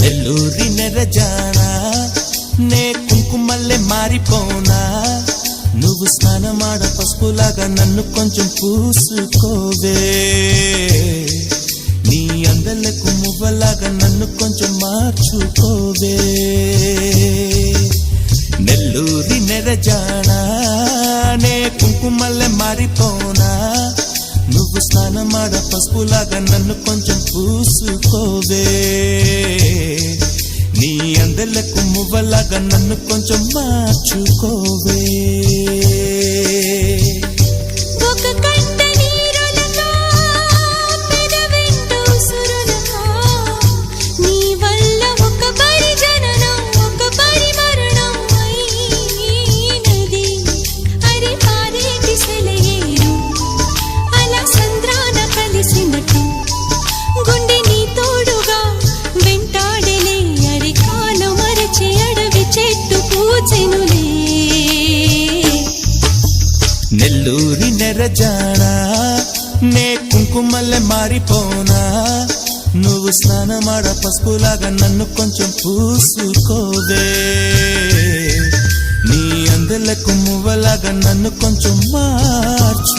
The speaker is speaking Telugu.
నెల్లూరి నెరజానా నే కుంకుమల్లె మారిపోనా నువ్వు స్నానమాడ పసుపులాగా నన్ను కొంచెం పూసుకోవే నీ అందలకు మువ్వలాగా నన్ను కొంచెం మార్చుకోవే నెల్లూరి నెరజానా నే కుంకుమల్లె మారిపోనా నువ్వు స్నానమాడ పసుపులాగా నన్ను కొంచెం పూసుకోవే నీ అందలకు మువ్వలాగా నన్ను కొంచెం మార్చుకోవే నెల్లూరి నెరజానా నే కుంకుమల్లె మారిపోనా నువ్వు స్నానమాడ పసుపులాగా నన్ను కొంచెం పూసుకోవే నీ అందలకు మువ్వలాగా నన్ను కొంచెం మార్చుకోవే